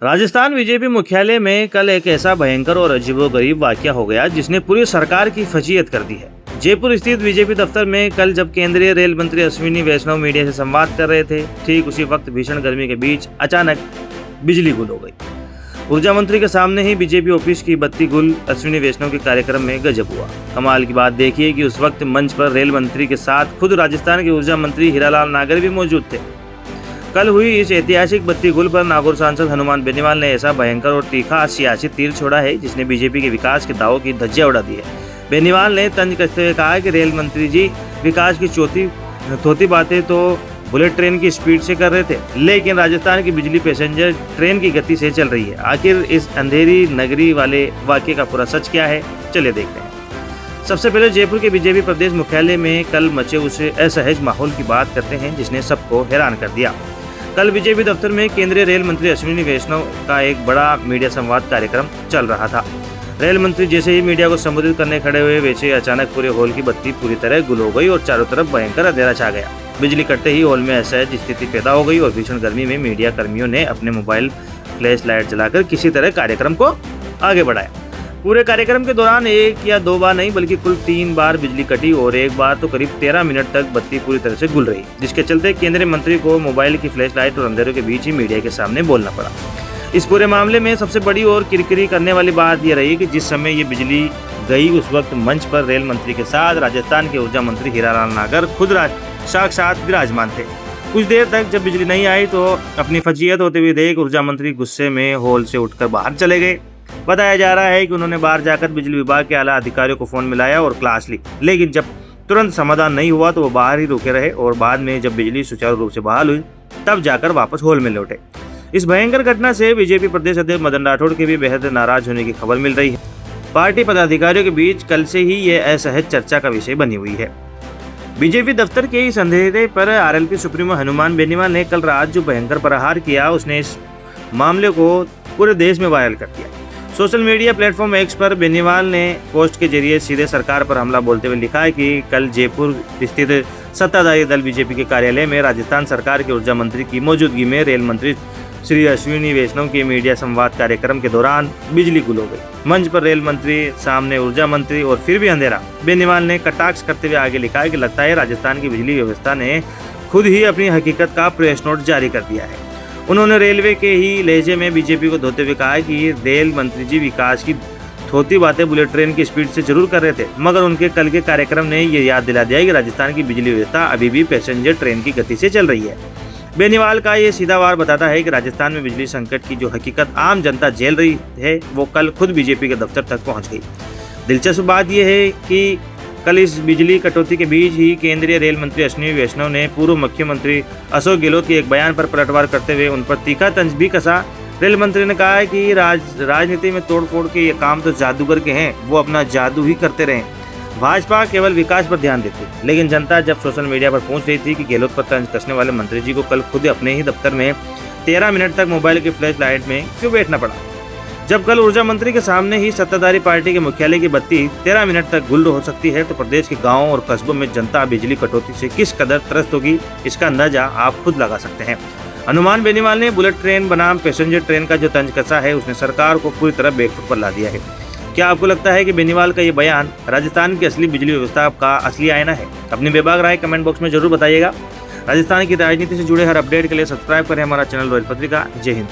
Rajasthan BJP मुख्यालय में कल एक ऐसा भयंकर और अजीबोगरीब वाकया हो गया जिसने पूरी सरकार की फजीयत कर दी है। जयपुर स्थित बीजेपी दफ्तर में कल जब केंद्रीय रेल मंत्री अश्विनी वैष्णव मीडिया से संवाद कर रहे थे, ठीक उसी वक्त भीषण गर्मी के बीच अचानक बिजली गुल हो गई। ऊर्जा मंत्री के सामने ही बीजेपी ऑफिस की बत्ती गुल। अश्विनी वैष्णव के कार्यक्रम में गजब हुआ। कमाल की बात देखिए कि उस वक्त मंच पर रेल मंत्री के साथ खुद राजस्थान के ऊर्जा मंत्री हीरालाल नागर भी मौजूद थे। कल हुई इस ऐतिहासिक बत्ती गुल पर नागौर सांसद हनुमान बेनीवाल ने ऐसा भयंकर और तीखा सियासी तीर छोड़ा है जिसने बीजेपी के विकास के दावों की धज्जियां उड़ा दी है। बेनीवाल ने तंज कसते हुए कहा कि रेल मंत्री जी विकास की थोती बातें तो बुलेट ट्रेन की स्पीड से कर रहे थे, लेकिन राजस्थान की बिजली पैसेंजर ट्रेन की गति से चल रही है। आखिर इस अंधेरी नगरी वाले वाक्य का पूरा सच क्या है, चलिए देखते हैं। सबसे पहले जयपुर के बीजेपी प्रदेश मुख्यालय में कल मचे उस असहज माहौल की बात करते हैं जिसने सबको हैरान कर दिया। कल बीजेपी दफ्तर में केंद्रीय रेल मंत्री अश्विनी वैष्णव का एक बड़ा मीडिया संवाद कार्यक्रम चल रहा था। रेल मंत्री जैसे ही मीडिया को संबोधित करने खड़े हुए वैसे अचानक पूरे हॉल की बत्ती पूरी तरह गुल हो गई और चारों तरफ भयंकर अंधेरा छा गया। बिजली कटते ही हॉल में असहज स्थिति पैदा हो गई और भीषण गर्मी में मीडिया कर्मियों ने अपने मोबाइल फ्लैश लाइट जलाकर किसी तरह कार्यक्रम को आगे बढ़ाया। पूरे कार्यक्रम के दौरान एक या दो बार नहीं बल्कि कुल 3 बार बिजली कटी और एक बार तो करीब 13 मिनट तक बत्ती पूरी तरह से गुल रही, जिसके चलते केंद्रीय मंत्री को मोबाइल की फ्लैश लाइट और अंधेरों के बीच ही मीडिया के सामने बोलना पड़ा। इस पूरे मामले में सबसे बड़ी और किरकिरी करने वाली बात यह रही कि जिस समय ये बिजली गई उस वक्त मंच पर रेल मंत्री के साथ राजस्थान के ऊर्जा मंत्री हीरालाल नागर खुद साक्षात विराजमान थे। कुछ देर तक जब बिजली नहीं आई तो अपनी फजीयत होते हुए देख ऊर्जा मंत्री गुस्से में हॉल से उठकर बाहर चले गए। बताया जा रहा है कि उन्होंने बाहर जाकर बिजली विभाग के आला अधिकारियों को फोन मिलाया और क्लास ली, लेकिन जब तुरंत समाधान नहीं हुआ तो वो बाहर ही रुके रहे और बाद में जब बिजली सुचारू रूप से बहाल हुई तब जाकर वापस हॉल में लौटे। इस भयंकर घटना से बीजेपी प्रदेश अध्यक्ष मदन राठौड़ के भी बेहद नाराज होने की खबर मिल रही है। पार्टी पदाधिकारियों के बीच कल से ही यह असहज चर्चा का विषय बनी हुई है। बीजेपी दफ्तर के इस अंधेरे पर आरएलपी सुप्रीमो हनुमान बेनीवाल ने कल रात जो भयंकर प्रहार किया उसने इस मामले को पूरे देश में वायरल कर दिया। सोशल मीडिया प्लेटफॉर्म एक्स पर बेनीवाल ने पोस्ट के जरिए सीधे सरकार पर हमला बोलते हुए लिखा है कि कल जयपुर स्थित सत्ताधारी दल बीजेपी के कार्यालय में राजस्थान सरकार के ऊर्जा मंत्री की मौजूदगी में रेल मंत्री श्री अश्विनी वैष्णव के मीडिया संवाद कार्यक्रम के दौरान बिजली गुल हो गई। मंच पर रेल मंत्री, सामने ऊर्जा मंत्री और फिर भी अंधेरा। बेनीवाल ने कटाक्ष करते हुए आगे लिखा है कि लगता है राजस्थान की बिजली व्यवस्था ने खुद ही अपनी हकीकत का प्रेस नोट जारी कर दिया है। उन्होंने रेलवे के ही लहजे में बीजेपी को धोते हुए कहा कि रेल मंत्री जी विकास की थोती बातें बुलेट ट्रेन की स्पीड से जरूर कर रहे थे, मगर उनके कल के कार्यक्रम ने ये याद दिला दिया कि राजस्थान की बिजली व्यवस्था अभी भी पैसेंजर ट्रेन की गति से चल रही है। बेनीवाल का ये सीधा वार बताता है कि राजस्थान में बिजली संकट की जो हकीकत आम जनता झेल रही है वो कल खुद बीजेपी के दफ्तर तक पहुंच गई। दिलचस्प बात यह है कि कल इस बिजली कटौती के बीच ही केंद्रीय रेल मंत्री अश्विनी वैष्णव ने पूर्व मुख्यमंत्री अशोक गहलोत के एक बयान पर पलटवार करते हुए उन पर तीखा तंज भी कसा। रेल मंत्री ने कहा है कि राजनीति में तोड़फोड़ के ये काम तो जादूगर के हैं, वो अपना जादू ही करते रहे। भाजपा केवल विकास पर ध्यान देती, लेकिन जनता जब सोशल मीडिया पर पहुंच रही थी कि गहलोत पर तंज कसने वाले मंत्री जी को कल खुद अपने ही दफ्तर में 13 मिनट तक मोबाइल की फ्लैश लाइट में क्यों बैठना पड़ा। जब कल ऊर्जा मंत्री के सामने ही सत्ताधारी पार्टी के मुख्यालय की बत्ती 13 मिनट तक गुल हो सकती है तो प्रदेश के गांवों और कस्बों में जनता बिजली कटौती से किस कदर त्रस्त होगी, इसका अंदाजा आप खुद लगा सकते हैं। हनुमान बेनीवाल ने बुलेट ट्रेन बनाम पैसेंजर ट्रेन का जो तंज कसा है उसने सरकार को पूरी तरह बेवकूफ पर ला दिया है। क्या आपको लगता है कि बेनीवाल का ये बयान राजस्थान की असली बिजली व्यवस्था का असली आईना है? अपनी बेबाक राय कमेंट बॉक्स में जरूर बताइएगा। राजस्थान की राजनीति से जुड़े हर अपडेट के लिए सब्सक्राइब करें हमारा चैनल रॉयल पत्रिका। जय हिंद।